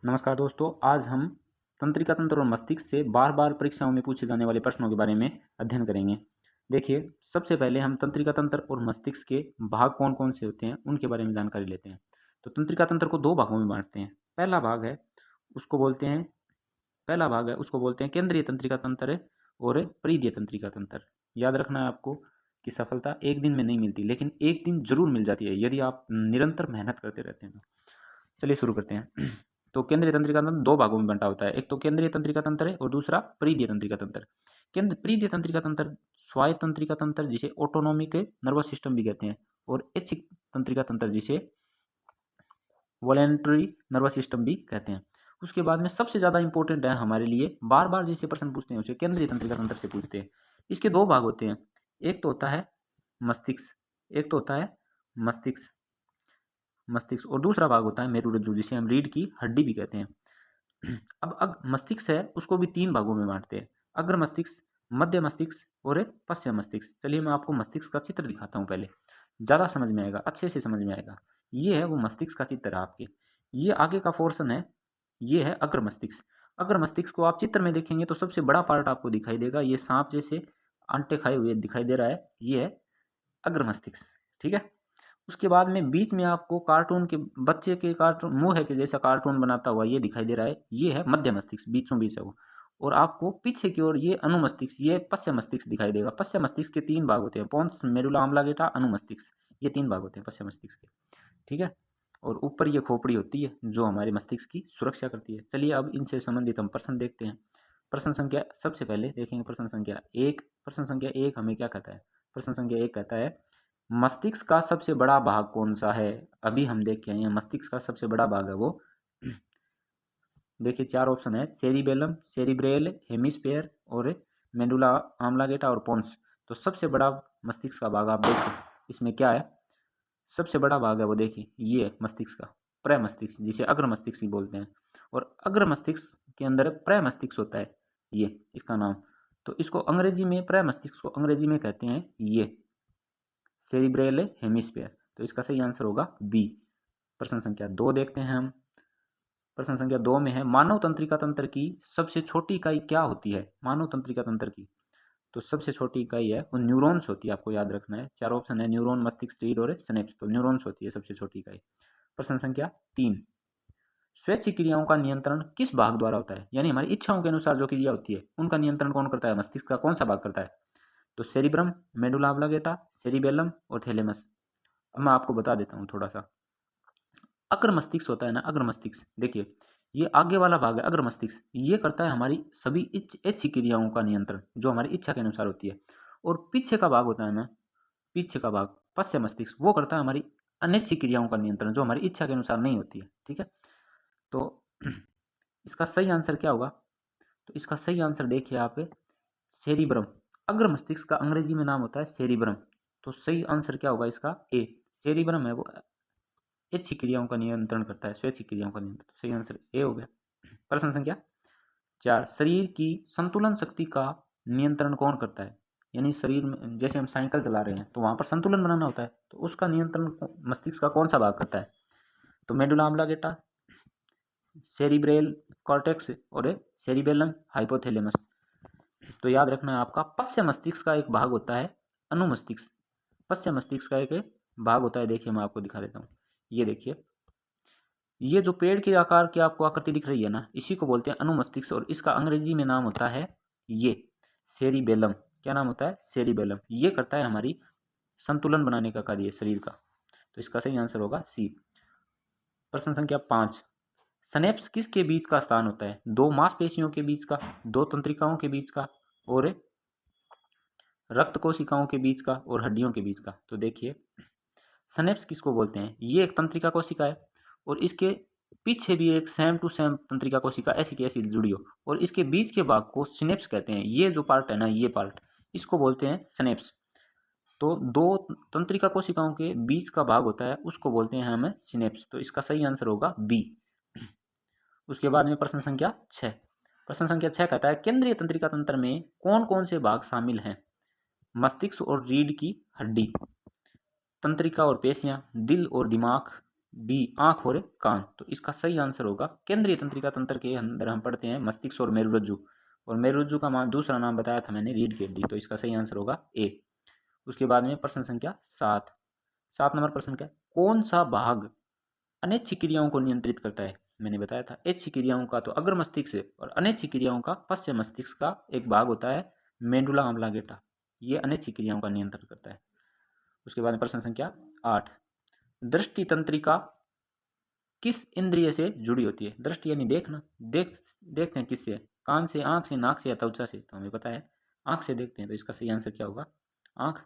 नमस्कार दोस्तों, आज हम तंत्रिका तंत्र और मस्तिष्क से बार बार परीक्षाओं में पूछे जाने वाले प्रश्नों के बारे में अध्ययन करेंगे। देखिए, सबसे पहले हम तंत्रिका तंत्र और मस्तिष्क के भाग कौन कौन से होते हैं उनके बारे में जानकारी लेते हैं। तो तंत्रिका तंत्र को दो भागों में बांटते हैं। उसको बोलते हैं पहला भाग है उसको बोलते हैं केंद्रीय तंत्रिका तंत्र और परिधीय तंत्रिका तंत्र। याद रखना है आपको कि सफलता एक दिन में नहीं मिलती, लेकिन एक दिन जरूर मिल जाती है यदि आप निरंतर मेहनत करते रहते हैं तो। चलिए शुरू करते हैं। तो केंद्रीय तंत्रिका तंत्र दो भागों में बंटा होता है। एक तो केंद्रीय तंत्रिका तंत्र है और दूसरा परिधीय तंत्रिका तंत्र। परिधीय तंत्रिका तंत्र स्वायत्त तंत्रिका तंत्र जिसे ऑटोनोमिक नर्वस सिस्टम भी कहते हैं, और ऐच्छिक तंत्रिका तंत्र जिसे वॉलेंटरी नर्वस सिस्टम भी कहते हैं। उसके बाद में सबसे ज़्यादा इंपॉर्टेंट है हमारे लिए, बार बार जिसे प्रश्न पूछते हैं उसे केंद्रीय तंत्रिका तंत्र से पूछते हैं। इसके दो भाग होते हैं, एक तो होता है मस्तिष्क मस्तिष्क और दूसरा भाग होता है मेरुरज्जु जिसे हम रीढ़ की हड्डी भी कहते हैं। अब मस्तिष्क है उसको भी तीन भागों में बांटते हैं, अग्र मस्तिष्क, मध्य मस्तिष्क और पश्चिम मस्तिष्क। चलिए मैं आपको मस्तिष्क का चित्र दिखाता हूँ, पहले ज़्यादा समझ में आएगा, अच्छे से समझ में आएगा। ये है वो मस्तिष्क का चित्र है आपके, ये आगे का पोर्शन है, ये है अग्र मस्तिष्क। अग्र मस्तिष्क को आप चित्र में देखेंगे तो सबसे बड़ा पार्ट आपको दिखाई देगा, ये सांप जैसे अंटे खाए हुए दिखाई दे रहा है, ये है अग्र मस्तिष्क। ठीक है, उसके बाद में बीच में आपको कार्टून के बच्चे के कार्टून मुंह है कि जैसा कार्टून बनाता हुआ ये दिखाई दे रहा है, ये है मध्य मस्तिष्क, बीचों बीच है वो। और आपको पीछे की ओर ये अनुमस्तिष्क, ये पश्चिम मस्तिष्क दिखाई देगा। पश्चिम मस्तिष्क के तीन भाग होते हैं, पोन्स, मेडुला ऑब्लांगेटा, अनुमस्तिष्क, ये तीन भाग होते हैं पश्चिम मस्तिष्क के। ठीक है, और ऊपर ये खोपड़ी होती है जो हमारे मस्तिष्क की सुरक्षा करती है। चलिए अब इनसे संबंधित हम प्रश्न देखते हैं। प्रश्न संख्या सबसे पहले देखेंगे प्रश्न संख्या एक। प्रश्न संख्या एक हमें क्या कहता है? प्रश्न संख्या एक कहता है मस्तिष्क का सबसे बड़ा भाग कौन सा है? अभी हम देख के आए हैं मस्तिष्क का सबसे बड़ा भाग है वो। देखिए चार ऑप्शन है, सेरिबेलम, सेरिब्रेल, हेमिस्फेयर और मेडुला ऑब्लांगेटा और पोन्स। तो सबसे बड़ा मस्तिष्क का भाग आप देखिए इसमें क्या है, सबसे बड़ा भाग है वो देखिए, ये मस्तिष्क का प्रे मस्तिष्क जिसे अग्र मस्तिष्क ही बोलते हैं। और अग्र मस्तिष्क के अंदर प्रे मस्तिष्क होता है, ये इसका नाम। तो इसको अंग्रेजी में, प्रे मस्तिष्क को अंग्रेजी में कहते हैं ये सेरिब्रल हेमिस्फीयर। तो इसका सही आंसर होगा बी। प्रश्न संख्या दो देखते हैं हम। प्रश्न संख्या दो में है मानव तंत्रिका तंत्र की सबसे छोटी इकाई क्या होती है? मानव तंत्रिका तंत्र की तो सबसे छोटी इकाई है वो न्यूरॉन्स होती है, आपको याद रखना है। चार ऑप्शन है, न्यूरॉन, मस्तिष्क, रीढ़ और सिनेप्स। तो न्यूरॉन्स होती है सबसे छोटी इकाई। प्रश्न संख्या तीन, स्वैच्छिक क्रियाओं का नियंत्रण किस भाग द्वारा होता है? यानी हमारी इच्छाओं के अनुसार जो क्रिया होती है उनका नियंत्रण कौन करता है? मस्तिष्क का कौन सा भाग करता है? तो सेरिब्रम, मेडुला ऑब्लांगेटा, सेरिबेलम और थैलेमस। अब मैं आपको बता देता हूँ थोड़ा सा। अग्र मस्तिष्क होता है ना, अग्र मस्तिष्क देखिए ये आगे वाला भाग है। अग्र मस्तिष्क ये करता है हमारी सभी इच्छित क्रियाओं का नियंत्रण जो हमारी इच्छा के अनुसार होती है। और पीछे का भाग होता है ना, पीछे का भाग पश्चिम मस्तिष्क, वो करता है हमारी अनैच्छिक क्रियाओं का नियंत्रण जो हमारी इच्छा के अनुसार नहीं होती है। ठीक है, तो इसका सही आंसर क्या होगा? तो इसका सही आंसर देखिए आप, सेरिब्रम। अग्र मस्तिष्क का अंग्रेजी में नाम होता है सेरिब्रम। तो सही आंसर क्या होगा इसका? ए। सेरिब्रम है वो ऐच्छिक क्रियाओं का नियंत्रण करता है, स्वैच्छिक क्रियाओं का नियंत्रण। सही आंसर ए हो गया। प्रश्न संख्या चार, शरीर की संतुलन शक्ति का नियंत्रण कौन करता है? यानी शरीर में जैसे हम साइकिल चला रहे हैं तो वहां पर संतुलन बनाना होता है, तो उसका नियंत्रण मस्तिष्क का कौन सा भाग करता है? तो मेडुला ऑब्लांगेटा, सेरिब्रेल कॉर्टेक्स और सेरिबेलम हाइपोथैलेमस। तो याद रखना है आपका पश्चिम मस्तिष्क का एक भाग होता है अनुमस्तिष्क। पश्चिम मस्तिष्क का एक भाग होता है, देखिए मैं आपको दिखा देता हूँ। ये देखिए, ये जो पेड़ के आकार की आपको आकृति दिख रही है ना, इसी को बोलते हैं अनुमस्तिष्क और इसका अंग्रेजी में नाम होता है ये सेरिबेलम। क्या नाम होता है? सेरिबेलम। ये करता है हमारी संतुलन बनाने का कार्य शरीर का। तो इसका सही आंसर होगा सी। प्रश्न संख्या पाँच, स्नेप्स किसके बीच का स्थान होता है? दो मांसपेशियों के बीच का, दो तंत्रिकाओं के बीच का और रक्त कोशिकाओं के बीच का और हड्डियों के बीच का। तो देखिए स्नेप्स किसको बोलते हैं? ये एक तंत्रिका कोशिका है और इसके पीछे भी एक सेम टू सेम तंत्रिका कोशिका ऐसी की ऐसी जुड़ी हो, और इसके बीच के भाग को सिनेप्स कहते हैं। ये जो पार्ट है ना, ये पार्ट, इसको बोलते हैं स्नेप्स। तो दो तंत्रिका कोशिकाओं के बीच का भाग होता है उसको बोलते हैं हमें सिनेप्स। तो इसका सही आंसर होगा बी। उसके बाद में प्रश्न संख्या छः। प्रश्न संख्या छः कहता है केंद्रीय तंत्रिका तंत्र में कौन कौन से भाग शामिल हैं? मस्तिष्क और रीढ़ की हड्डी, तंत्रिका और पेशियां, दिल और दिमाग, डी आंख और कान। तो इसका सही आंसर होगा केंद्रीय तंत्रिका तंत्र के अंदर हम पढ़ते हैं मस्तिष्क और मेरुरज्जु, और मेरुरज्जु का दूसरा नाम बताया था मैंने रीढ़ की हड्डी। तो इसका सही आंसर होगा ए। उसके बाद में प्रश्न संख्या 7 नंबर प्रश्न क्या, कौन सा भाग अनैच्छिक क्रियाओं को नियंत्रित करता है। मैंने बताया था ऐच्छिक क्रियाओं का तो अग्र मस्तिष्क से और अनैच्छिक क्रियाओं का पश्च मस्तिष्क का एक भाग होता है मेडुला ऑब्लांगेटा, ये अनैच्छिक क्रियाओं का नियंत्रण करता है। उसके बाद प्रश्न संख्या 8, दृष्टि तंत्रिका किस इंद्रिय से जुड़ी होती है। दृष्टि यानी देखना, देखते हैं किससे, कान से, आंख से, नाक से या त्वचा से। तो हमें पता है आंख से देखते हैं, तो इसका सही आंसर क्या होगा, आंख।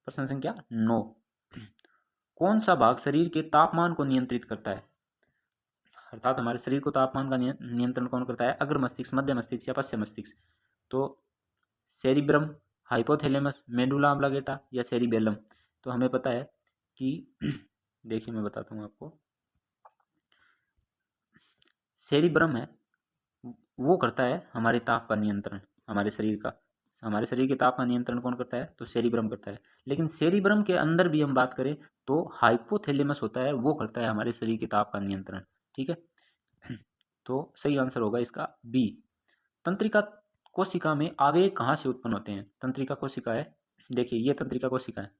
प्रश्न संख्या 9, कौन सा भाग शरीर के तापमान को नियंत्रित करता है, अर्थात हमारे शरीर को तापमान का नियंत्रण कौन करता है, अग्र मस्तिष्क, मध्य मस्तिष्क या पश्चिम मस्तिष्क। तो सेरिब्रम, हाइपोथैलेमस, मेडुला ऑब्लांगेटा या सेरिबेलम। तो हमें पता है कि देखिए मैं बताता हूँ आपको, सेरिब्रम है वो करता है हमारे ताप का नियंत्रण, हमारे शरीर के ताप का नियंत्रण कौन करता है, तो सेरिब्रम करता है। लेकिन सेरिब्रम के अंदर भी हम बात करें तो हाइपोथैलेमस होता है, वो करता है हमारे शरीर के ताप का नियंत्रण। ठीक है, तो सही आंसर होगा इसका बी। तंत्रिका कोशिका में आवेग कहाँ से उत्पन्न होते हैं। तंत्रिका कोशिका है, देखिए ये तंत्रिका कोशिका है,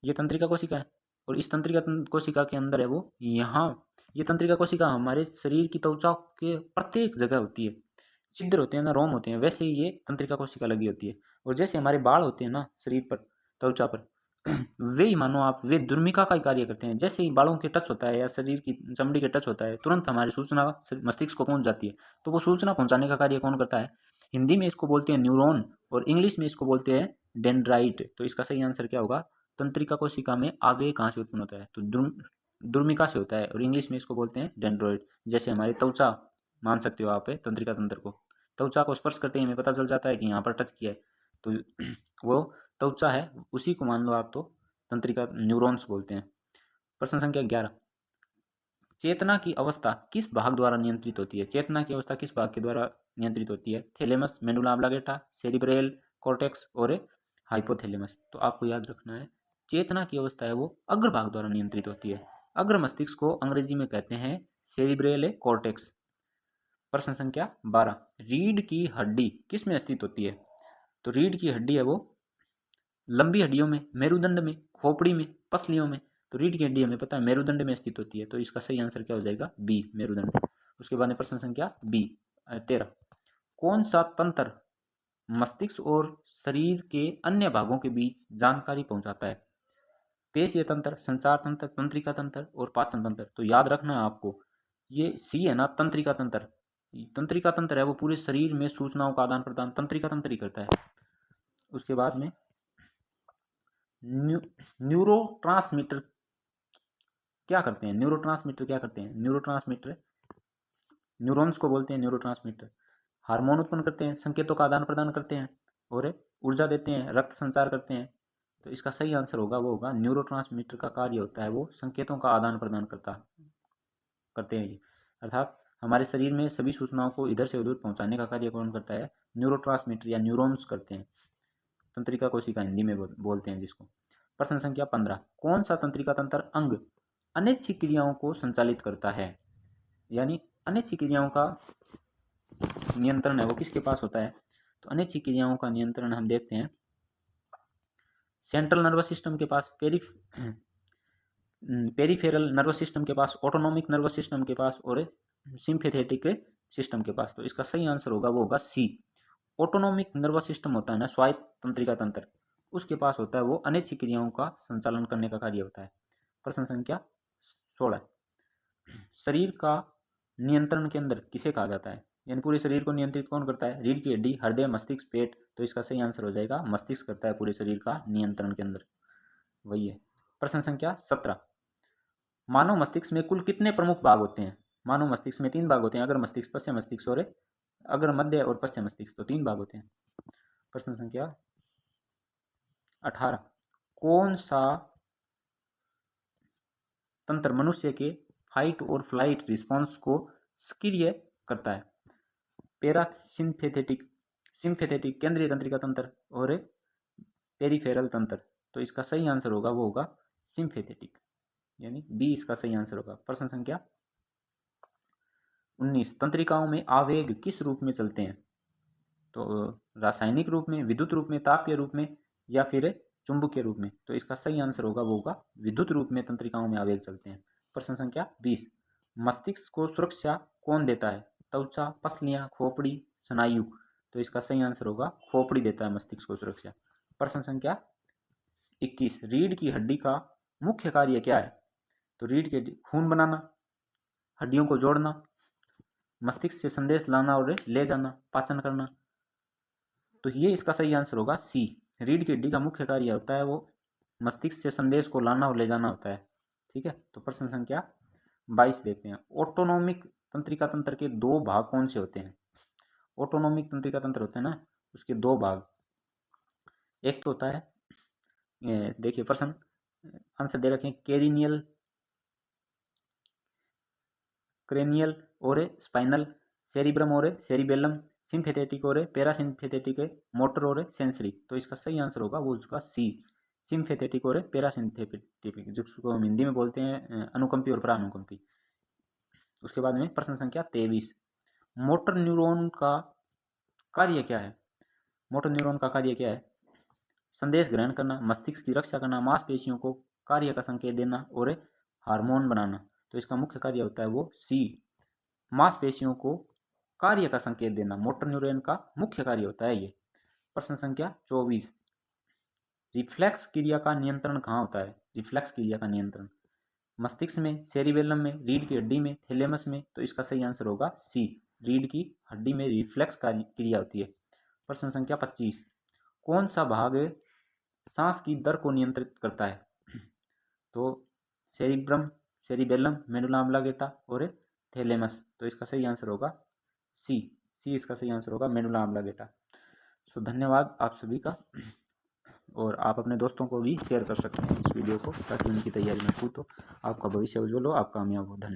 ये तंत्रिका कोशिका है, और इस तंत्रिका कोशिका के अंदर है वो यहाँ, ये तंत्रिका कोशिका हमारे शरीर की त्वचा के प्रत्येक जगह होती है, छिद्र होते हैं ना, रोम होते हैं, वैसे ही ये तंत्रिका कोशिका लगी होती है। और जैसे हमारे बाल होते हैं ना शरीर पर, त्वचा पर, वे ही मानो आप, वे दुर्मिका का ही कार्य करते हैं। जैसे ही बालों के टच होता है या शरीर की चमड़ी के टच होता है, तुरंत हमारी सूचना मस्तिष्क को पहुंच जाती है। तो वो सूचना पहुंचाने का कार्य कौन करता है, हिंदी में इसको बोलते हैं न्यूरॉन और इंग्लिश में इसको बोलते हैं डेंड्राइट। तो इसका सही आंसर क्या होगा, तंत्रिका कोशिका में आवेग कहाँ से उत्पन्न होता है, तो दुर्मिका से होता है, और इंग्लिश में इसको बोलते हैं डेंड्रॉइड। जैसे हमारी त्वचा मान सकते हो आप तंत्रिका तंत्र को, त्वचा को स्पर्श करते ही हमें पता चल जाता है कि यहाँ पर टच किया है, तो वो त्वचा है, उसी को मान लो आप, तो तंत्रिका न्यूरॉन्स बोलते हैं। प्रश्न संख्या 11, चेतना की अवस्था किस भाग द्वारा नियंत्रित होती है। चेतना की अवस्था किस भाग के द्वारा नियंत्रित होती है, thalamus, medulla oblongata, cerebral cortex और हाइपोथैलेमस। तो आपको याद रखना है चेतना की अवस्था है वो अग्र भाग द्वारा नियंत्रित होती है। अग्र मस्तिष्क को अंग्रेजी में कहते हैं सेरिब्रल कॉर्टेक्स। प्रश्न संख्या 12, रीढ़ की हड्डी किस में स्थित होती है। तो रीढ़ की हड्डी है वो लंबी हड्डियों में, मेरुदंड में, खोपड़ी में, पसलियों में। तो रीढ़ की हड्डी हमें पता है मेरुदंड में स्थित होती है, तो इसका सही आंसर क्या हो जाएगा, बी, मेरुदंड। उसके बाद में प्रश्न संख्या 13, कौन सा तंत्र मस्तिष्क और शरीर के अन्य भागों के बीच जानकारी पहुंचाता है। पेशीय तंत्र, संचार तंत्र, तंत्रिका तंत्र और पाचन तंत्र। तो याद रखना है आपको, ये सी है ना तंत्रिका तंत्र, तंत्रिका तंत्र है वो पूरे शरीर में सूचनाओं का आदान प्रदान तंत्रिका तंत्र ही करता है। उसके बाद में न्यूरोट्रांसमीटर क्या करते हैं, न्यूरोट्रांसमीटर न्यूरॉन्स को बोलते हैं न्यूरोट्रांसमीटर। हार्मोन उत्पन्न करते हैं, संकेतों का आदान प्रदान करते हैं और ऊर्जा देते हैं, रक्त संचार करते हैं। तो इसका सही आंसर होगा वो होगा न्यूरोट्रांसमीटर का कार्य होता है वो संकेतों का आदान प्रदान करते हैं ये, अर्थात हमारे शरीर में सभी सूचनाओं को इधर से उधर पहुंचाने का कार्य कौन करता है, न्यूरोट्रांसमीटर या न्यूरॉन्स करते हैं। तंत्रिका कोशिका हिंदी में बोलते हैं जिसको। प्रश्न संख्या 15, कौन सा तंत्रिका तंत्र अंग अनैच्छिक क्रियाओं को संचालित करता है, यानी अनैच्छिक क्रियाओं का नियंत्रण है वो किसके पास होता है। तो अनैच्छिक क्रियाओं का नियंत्रण हम देखते हैं सेंट्रल नर्वस सिस्टम के पास, पेरिफेरल नर्वस सिस्टम के पास, ऑटोनॉमिक नर्वस सिस्टम के पास और सिंपैथेटिक सिस्टम के पास। तो इसका सही आंसर होगा वो होगा सी, ऑटोनॉमिक नर्वस सिस्टम होता है ना स्वायत्त तंत्रिका तंत्र, उसके पास होता है वो अनैच्छिक क्रियाओं का संचालन करने का कार्य होता है। प्रश्न संख्या 16, शरीर का नियंत्रण केंद्र किसे कहा जाता है, यानी पूरे शरीर को नियंत्रित कौन करता है, रीढ़ की हड्डी, हृदय, मस्तिष्क, पेट। तो इसका सही आंसर हो जाएगा मस्तिष्क करता है पूरे शरीर का नियंत्रण केंद्र, वही है। प्रश्न संख्या 17, मानव मस्तिष्क में कुल कितने प्रमुख भाग होते हैं। मानव मस्तिष्क में 3 भाग होते हैं, अग्र मस्तिष्क, पश्चिम मस्तिष्क और अग्र, मध्य और पश्चिम मस्तिष्क। तो 3 भाग होते हैं। प्रश्न संख्या 18, कौन सा तंत्र मनुष्य के फाइट और फ्लाइट रिस्पॉन्स को सक्रिय करता है, पैरासिम्पैथेटिक, सिम्पैथेटिक, केंद्रीय तंत्रिका तंत्र और पेरिफेरल तंत्र। तो इसका सही आंसर होगा वो होगा सिम्पैथेटिक। यानी बी इसका सही आंसर होगा। प्रश्न संख्या 19, तंत्रिकाओं में आवेग किस रूप में चलते हैं? तो रासायनिक रूप में, विद्युत रूप में, तापीय रूप में या फिर चुंबकीय रूप में? तो इसका सही आंसर होगा वो होगा विद्युत रूप में तंत्रिकाओं में आवेग चलते हैं। प्रश्न संख्या 20, मस्तिष्क को सुरक्षा कौन देता है? त्वचा, पसलियां, खोपड़ी, स्नायु? तो इसका सही आंसर होगा खोपड़ी देता है मस्तिष्क को सुरक्षा। प्रश्न संख्या 21, रीढ़ की हड्डी का मुख्य कार्य क्या है? तो रीढ़ की खून बनाना, हड्डियों को जोड़ना, मस्तिष्क से संदेश लाना और ले जाना, पाचन करना? तो ये इसका सही आंसर होगा सी। रीढ़ की हड्डी का मुख्य कार्य होता है वो मस्तिष्क से संदेश को लाना और ले जाना होता है। ठीक है, तो प्रश्न संख्या 22 देखते हैं। ऑटोनोमिक तंत्रिका तंत्र के दो भाग कौन से होते हैं? ऑटोनोमिक तंत्रिका तंत्र होते हैं ना, उसके दो भाग। एक तो होता है, देखिए प्रश्न आंसर दे रखे हैं, क्रेनियल और स्पाइनल, सेरिब्रम और सेरिबेलम, सिंपैथेटिक और पैरासिम्पैथेटिक, मोटर और सेंसरी? तो इसका सही आंसर होगा वो उसका सी, सिंपैथेटिक और पैरासिम्पैथेटिक, जिसको हम हिंदी में बोलते हैं अनुकंपी और परानुकंपी। उसके बाद में प्रश्न संख्या 23, मोटर न्यूरॉन का कार्य क्या है? मोटर न्यूरॉन का कार्य क्या है? संदेश ग्रहण करना, मस्तिष्क की रक्षा करना, मांसपेशियों को कार्य का संकेत देना और हार्मोन बनाना? तो इसका मुख्य कार्य होता है वो सी, मांसपेशियों को कार्य का संकेत देना। मोटर न्यूरॉन का मुख्य कार्य होता है ये। प्रश्न संख्या 24, रिफ्लेक्स क्रिया का नियंत्रण कहाँ होता है? रिफ्लेक्स क्रिया का नियंत्रण मस्तिष्क में, सेरिबेलम में, रीढ़ की हड्डी में, थैलेमस में? तो इसका सही आंसर होगा सी, रीढ़ की हड्डी में रिफ्लेक्स क्रिया होती है। प्रश्न संख्या 25, कौन सा भाग सांस की दर को नियंत्रित करता है? तो सेरिब्रम, सेरिबेलम, मेडुला ऑब्लांगेटा और थैलेमस? तो इसका सही आंसर होगा सी, इसका सही आंसर होगा मेडुला ऑब्लांगेटा। सो धन्यवाद आप सभी का, और आप अपने दोस्तों को भी शेयर कर सकते हैं इस वीडियो को, ताकि उनकी तैयारी में छूट हो। आपका भविष्य उज्जवल हो, आप कामयाब हो। धन्यवाद।